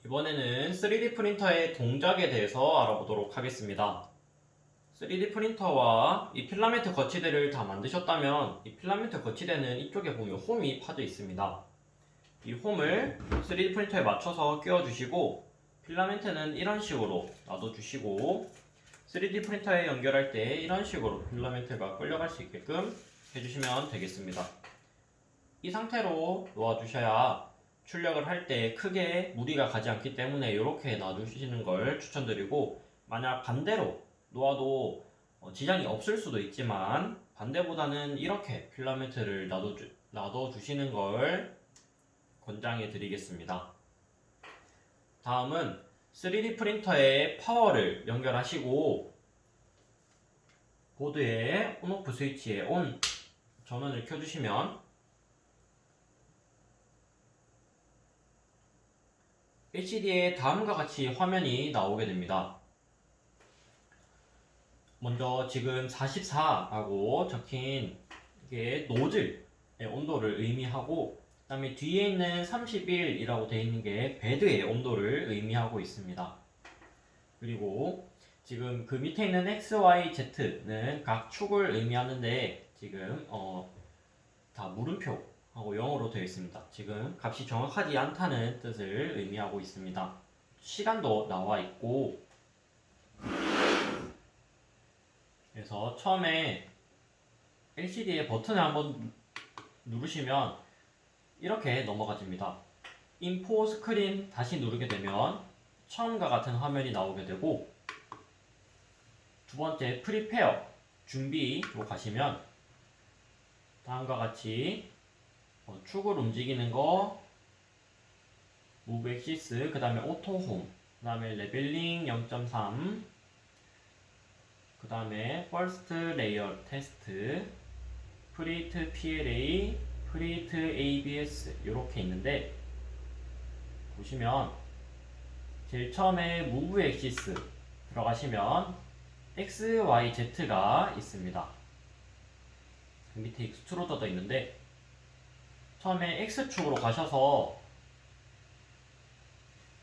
이번에는 3D 프린터의 동작에 대해서 알아보도록 하겠습니다. 3D 프린터와 이 필라멘트 거치대를 다 만드셨다면 이 필라멘트 거치대는 이쪽에 보면 홈이 파져 있습니다. 이 홈을 3D 프린터에 맞춰서 끼워주시고 필라멘트는 이런 식으로 놔둬주시고 3D 프린터에 연결할 때 이런 식으로 필라멘트가 끌려갈 수 있게끔 해주시면 되겠습니다. 이 상태로 놓아주셔야 출력을 할 때 크게 무리가 가지 않기 때문에 이렇게 놔두시는 걸 추천드리고, 만약 반대로 놓아도 지장이 없을 수도 있지만 반대보다는 이렇게 필라멘트를 놔둬주시는 걸 권장해 드리겠습니다. 다음은 3D 프린터에 파워를 연결하시고 보드의 온오프 스위치에 온 전원을 켜주시면 LCD에 다음과 같이 화면이 나오게 됩니다. 먼저 지금 44라고 적힌 게 노즐의 온도를 의미하고, 그 다음에 뒤에 있는 31이라고 되어 있는 게 베드의 온도를 의미하고 있습니다. 그리고 지금 그 밑에 있는 X, Y, Z는 각 축을 의미하는데 지금 다 물음표 하고 영어로 되어 있습니다. 지금 값이 정확하지 않다는 뜻을 의미하고 있습니다. 시간도 나와 있고, 그래서 처음에 LCD의 버튼을 한번 누르시면 이렇게 넘어가집니다. 인포 스크린 다시 누르게 되면 처음과 같은 화면이 나오게 되고, 두 번째 프리페어 준비로 가시면 다음과 같이 축을 움직이는 거, 무브 엑시스, 그 다음에 오토 홈, 그 다음에 레벨링 0.3, 그 다음에 퍼스트 레이어 테스트, 프리트 PLA, 프리트 ABS 이렇게 있는데, 보시면 제일 처음에 무브 엑시스 들어가시면 X, Y, Z가 있습니다. 그 밑에 익스트루더도 있는데, 처음에 X축으로 가셔서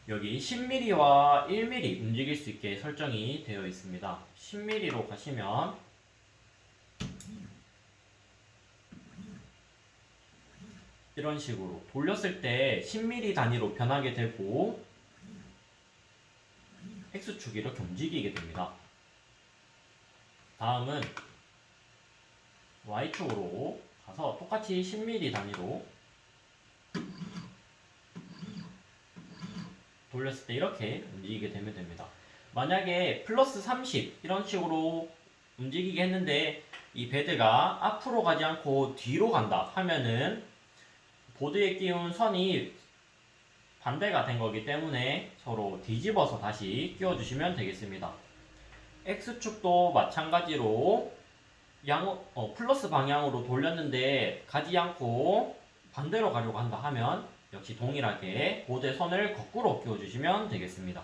여기 10mm와 1mm 움직일 수 있게 설정이 되어 있습니다. 10mm로 가시면 이런 식으로 돌렸을 때 10mm 단위로 변하게 되고 X축이 이렇게 움직이게 됩니다. 다음은 Y축으로 가서 똑같이 10mm 단위로 돌렸을 때 이렇게 움직이게 되면 됩니다. 만약에 플러스 30 이런 식으로 움직이게 했는데 이 베드가 앞으로 가지 않고 뒤로 간다 하면은 보드에 끼운 선이 반대가 된 거기 때문에 서로 뒤집어서 다시 끼워주시면 되겠습니다. X축도 마찬가지로 플러스 방향으로 돌렸는데 가지 않고 반대로 가려고 한다 하면 역시 동일하게 보드의 선을 거꾸로 끼워주시면 되겠습니다.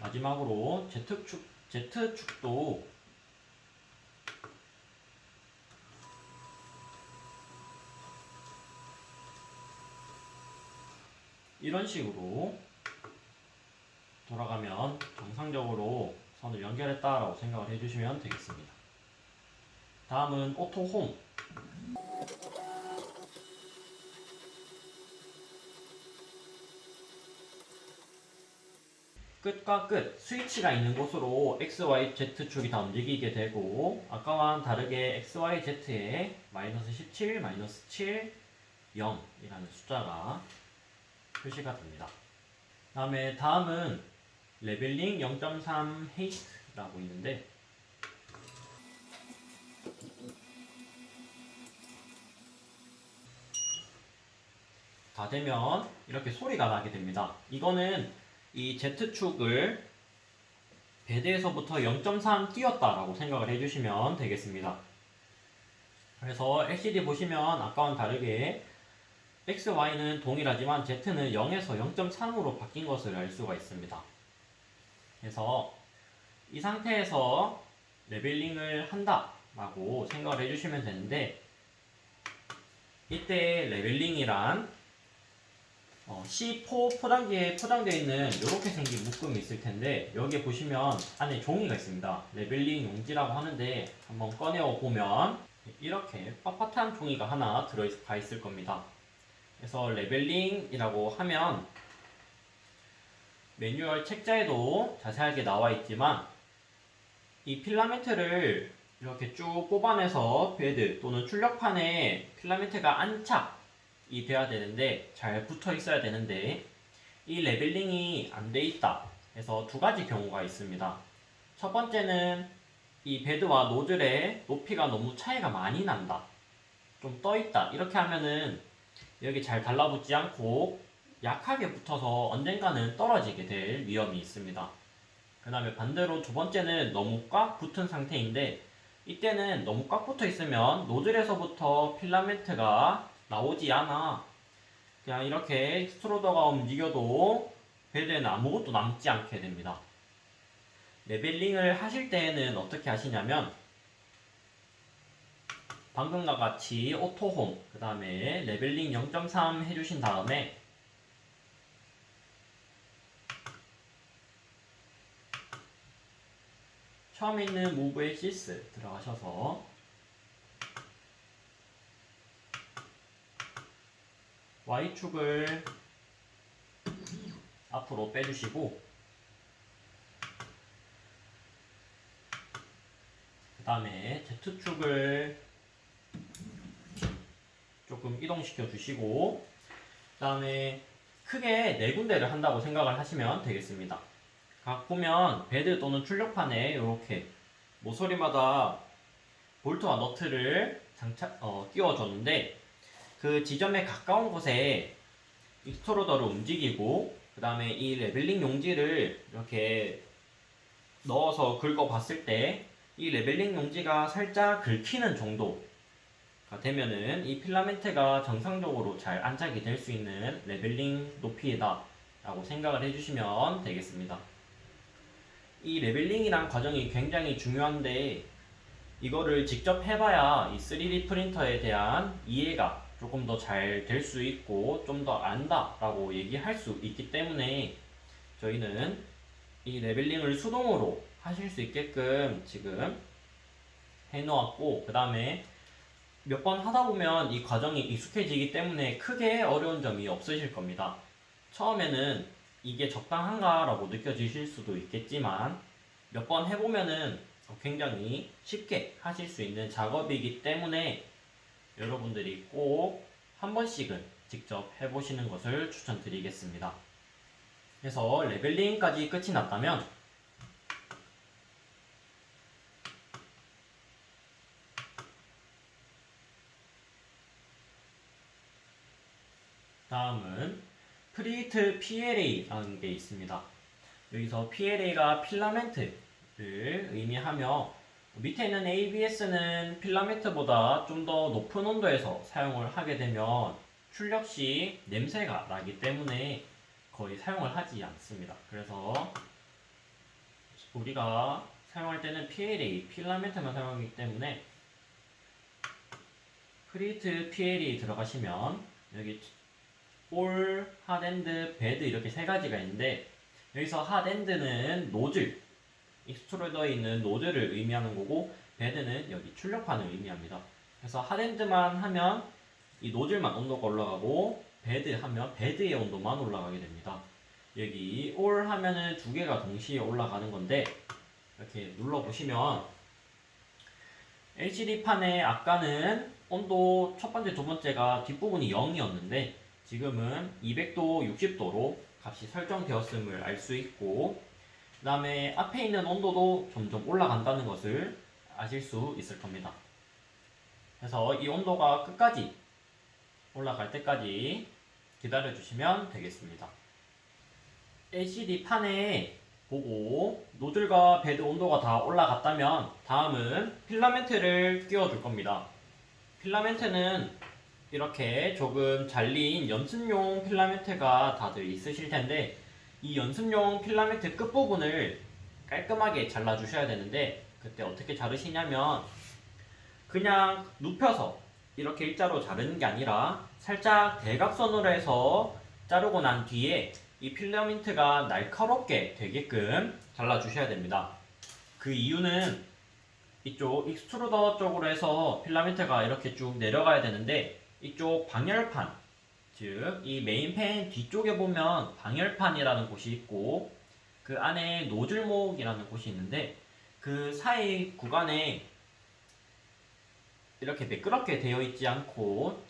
마지막으로 Z축도 이런 식으로 돌아가면 정상적으로 선을 연결했다라고 생각을 해주시면 되겠습니다. 다음은 오토 홈. 끝과 끝 스위치가 있는 곳으로 X, Y, Z축이 다 움직이게 되고, 아까와는 다르게 X, Y, Z에 마이너스 17, 마이너스 7, 0이라는 숫자가 표시가 됩니다. 다음은 레벨링 0.3 헤이스트라고 있는데, 다 되면 이렇게 소리가 나게 됩니다. 이거는 이 Z축을 베드에서부터 0.3 띄웠다라고 생각을 해주시면 되겠습니다. 그래서 LCD 보시면 아까와는 다르게 X, Y는 동일하지만 Z는 0에서 0.3으로 바뀐 것을 알 수가 있습니다. 그래서 이 상태에서 레벨링을 한다라고 생각을 해주시면 되는데, 이때 레벨링이란 C4 포장지에 포장되어 있는 이렇게 생긴 묶음이 있을 텐데 여기에 보시면 안에 종이가 있습니다. 레벨링 용지라고 하는데 한번 꺼내어 보면 이렇게 빳빳한 종이가 하나 들어가 있을 겁니다. 그래서 레벨링이라고 하면 매뉴얼 책자에도 자세하게 나와 있지만 이 필라멘트를 이렇게 쭉 뽑아내서 베드 또는 출력판에 필라멘트가 안착이 돼야 되는데 잘 붙어 있어야 되는데 이 레벨링이 안 돼 있다 해서 두 가지 경우가 있습니다. 첫 번째는 이 베드와 노즐의 높이가 너무 차이가 많이 난다, 좀 떠 있다, 이렇게 하면은 여기 잘 달라붙지 않고 약하게 붙어서 언젠가는 떨어지게 될 위험이 있습니다. 그 다음에 반대로 두 번째는 너무 꽉 붙은 상태인데 이때는 너무 꽉 붙어 있으면 노즐에서부터 필라멘트가 나오지 않아. 그냥 이렇게 스트로더가 움직여도 베드에는 아무것도 남지 않게 됩니다. 레벨링을 하실 때에는 어떻게 하시냐면 방금과 같이 오토홈, 그 다음에 레벨링 0.3 해주신 다음에 처음에 있는 Move Axis 들어가셔서 Y축을 앞으로 빼주시고 그 다음에 Z축을 조금 이동시켜 주시고 그 다음에 크게 네 군데를 한다고 생각을 하시면 되겠습니다. 각 보면 베드 또는 출력판에 이렇게 모서리마다 볼트와 너트를 끼워줬는데 그 지점에 가까운 곳에 익스트루더를 움직이고 그 다음에 이 레벨링 용지를 이렇게 넣어서 긁어 봤을 때 이 레벨링 용지가 살짝 긁히는 정도가 되면은 이 필라멘트가 정상적으로 잘 안착이 될 수 있는 레벨링 높이다 라고 생각을 해주시면 되겠습니다. 이 레벨링이란 과정이 굉장히 중요한데 이거를 직접 해봐야 이 3D 프린터에 대한 이해가 조금 더 잘 될 수 있고 좀 더 안다 라고 얘기할 수 있기 때문에 저희는 이 레벨링을 수동으로 하실 수 있게끔 지금 해놓았고 그 다음에 몇 번 하다 보면 이 과정이 익숙해지기 때문에 크게 어려운 점이 없으실 겁니다. 처음에는 이게 적당한가 라고 느껴지실 수도 있겠지만 몇 번 해보면은 굉장히 쉽게 하실 수 있는 작업이기 때문에 여러분들이 꼭 한 번씩은 직접 해보시는 것을 추천드리겠습니다. 그래서 레벨링까지 끝이 났다면 다음은 프리히트 PLA라는 게 있습니다. 여기서 PLA가 필라멘트를 의미하며 밑에 있는 ABS는 필라멘트보다 좀 더 높은 온도에서 사용을 하게 되면 출력 시 냄새가 나기 때문에 거의 사용을 하지 않습니다. 그래서 우리가 사용할 때는 PLA, 필라멘트만 사용하기 때문에 프리히트 PLA 들어가시면 여기 올, 핫엔드, 베드 이렇게 세 가지가 있는데 여기서 핫엔드는 노즐, 익스트루더에 있는 노즐을 의미하는 거고 베드는 여기 출력판을 의미합니다. 그래서 핫엔드만 하면 이 노즐만 온도가 올라가고 베드 하면 베드의 온도만 올라가게 됩니다. 여기 올 하면은 두 개가 동시에 올라가는 건데 이렇게 눌러보시면 LCD판에 아까는 온도 첫 번째, 두 번째가 뒷부분이 0이었는데 지금은 200도, 60도로 값이 설정되었음을 알 수 있고 그 다음에 앞에 있는 온도도 점점 올라간다는 것을 아실 수 있을 겁니다. 그래서 이 온도가 끝까지 올라갈 때까지 기다려 주시면 되겠습니다. LCD 판에 보고 노즐과 베드 온도가 다 올라갔다면 다음은 필라멘트를 끼워 줄 겁니다. 필라멘트는 이렇게 조금 잘린 연습용 필라멘트가 다들 있으실 텐데 이 연습용 필라멘트 끝부분을 깔끔하게 잘라 주셔야 되는데 그때 어떻게 자르시냐면 그냥 눕혀서 이렇게 일자로 자르는 게 아니라 살짝 대각선으로 해서 자르고 난 뒤에 이 필라멘트가 날카롭게 되게끔 잘라주셔야 됩니다. 그 이유는 이쪽 익스트루더 쪽으로 해서 필라멘트가 이렇게 쭉 내려가야 되는데 이쪽 방열판, 즉 이 메인팬 뒤쪽에 보면 방열판이라는 곳이 있고 그 안에 노즐목이라는 곳이 있는데 그 사이 구간에 이렇게 매끄럽게 되어 있지 않고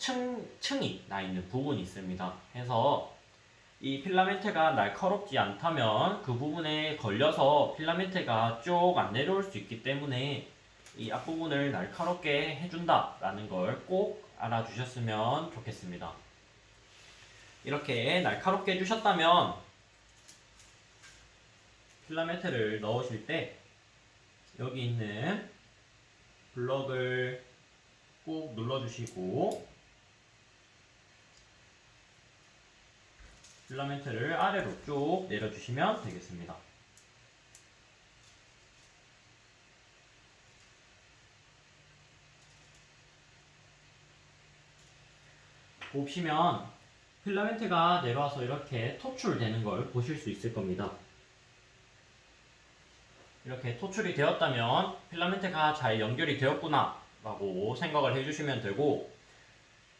층이 나 있는 부분이 있습니다. 해서 이 필라멘트가 날카롭지 않다면 그 부분에 걸려서 필라멘트가 쭉 안 내려올 수 있기 때문에 이 앞부분을 날카롭게 해준다 라는 걸 꼭 알아주셨으면 좋겠습니다. 이렇게 날카롭게 해주셨다면 필라멘트를 넣으실 때 여기 있는 블럭을 꾹 눌러주시고 필라멘트를 아래로 쭉 내려주시면 되겠습니다. 보시면 필라멘트가 내려와서 이렇게 토출되는 걸 보실 수 있을 겁니다. 이렇게 토출이 되었다면 필라멘트가 잘 연결이 되었구나 라고 생각을 해주시면 되고,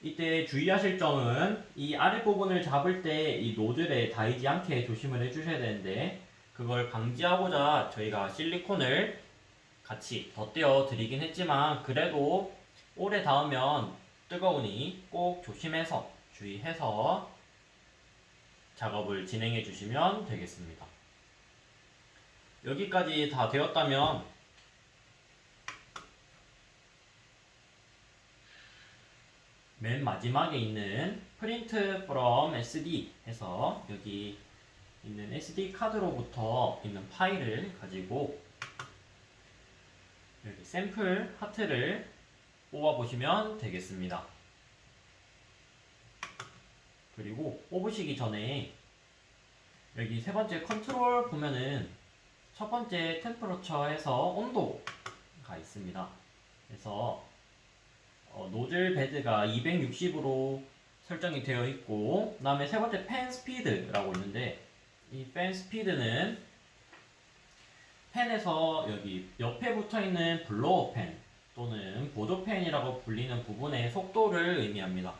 이때 주의하실 점은 이 아랫부분을 잡을 때 이 노즐에 닿이지 않게 조심을 해주셔야 되는데, 그걸 방지하고자 저희가 실리콘을 같이 덧대어 드리긴 했지만 그래도 오래 닿으면 뜨거우니 꼭 조심해서 주의해서 작업을 진행해 주시면 되겠습니다. 여기까지 다 되었다면 맨 마지막에 있는 프린트 from SD 해서 여기 있는 SD 카드로부터 있는 파일을 가지고 여기 샘플 하트를 뽑아 보시면 되겠습니다. 그리고 뽑으시기 전에 여기 세 번째 컨트롤 보면은 첫 번째 템퍼러처에서 온도가 있습니다. 그래서 노즐 베드가 260으로 설정이 되어 있고, 그 다음에 세 번째 팬 스피드라고 있는데 이 팬 스피드는 팬에서 여기 옆에 붙어 있는 블로어 팬 또는 보조 팬이라고 불리는 부분의 속도를 의미합니다.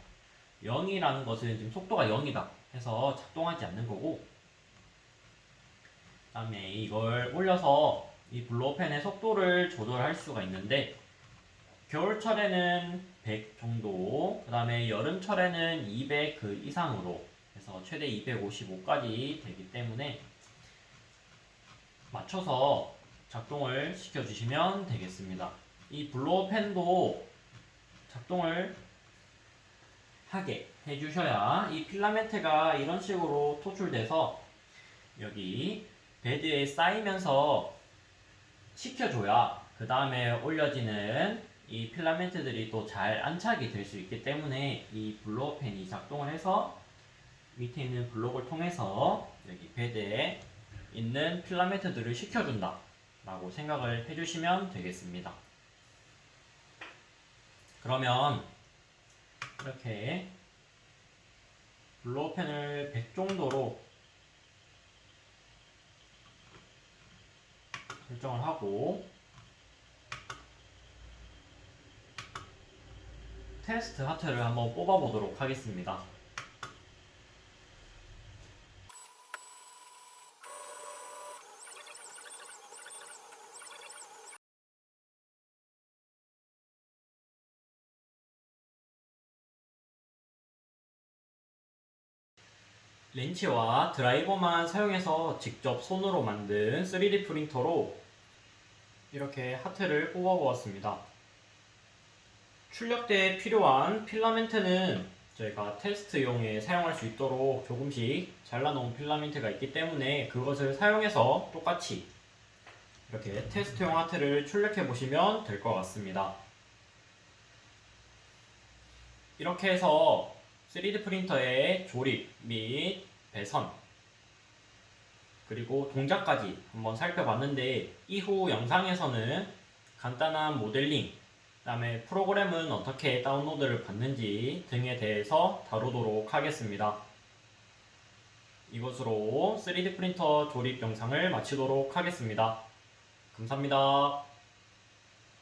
0이라는 것은 지금 속도가 0이다 해서 작동하지 않는 거고, 그 다음에 이걸 올려서 이 블로어 팬의 속도를 조절할 수가 있는데 겨울철에는 100 정도, 그 다음에 여름철에는 200 그 이상으로 해서 최대 255까지 되기 때문에 맞춰서 작동을 시켜주시면 되겠습니다. 이 블로어 팬도 작동을 하게 해주셔야 이 필라멘트가 이런 식으로 토출돼서 여기 베드에 쌓이면서 식혀줘야 그 다음에 올려지는 이 필라멘트들이 또 잘 안착이 될 수 있기 때문에 이 블로어 팬이 작동을 해서 밑에 있는 블록을 통해서 여기 베드에 있는 필라멘트들을 식혀준다 라고 생각을 해주시면 되겠습니다. 그러면 이렇게 블로어 팬을 100 정도로 설정을 하고 테스트 하트를 한번 뽑아 보도록 하겠습니다. 렌치와 드라이버만 사용해서 직접 손으로 만든 3D 프린터로 이렇게 하트를 뽑아 보았습니다. 출력대에 필요한 필라멘트는 저희가 테스트용에 사용할 수 있도록 조금씩 잘라놓은 필라멘트가 있기 때문에 그것을 사용해서 똑같이 이렇게 테스트용 하트를 출력해 보시면 될 것 같습니다. 이렇게 해서 3D 프린터의 조립 및 배선 그리고 동작까지 한번 살펴봤는데, 이후 영상에서는 간단한 모델링, 그 다음에 프로그램은 어떻게 다운로드를 받는지 등에 대해서 다루도록 하겠습니다. 이것으로 3D 프린터 조립 영상을 마치도록 하겠습니다. 감사합니다.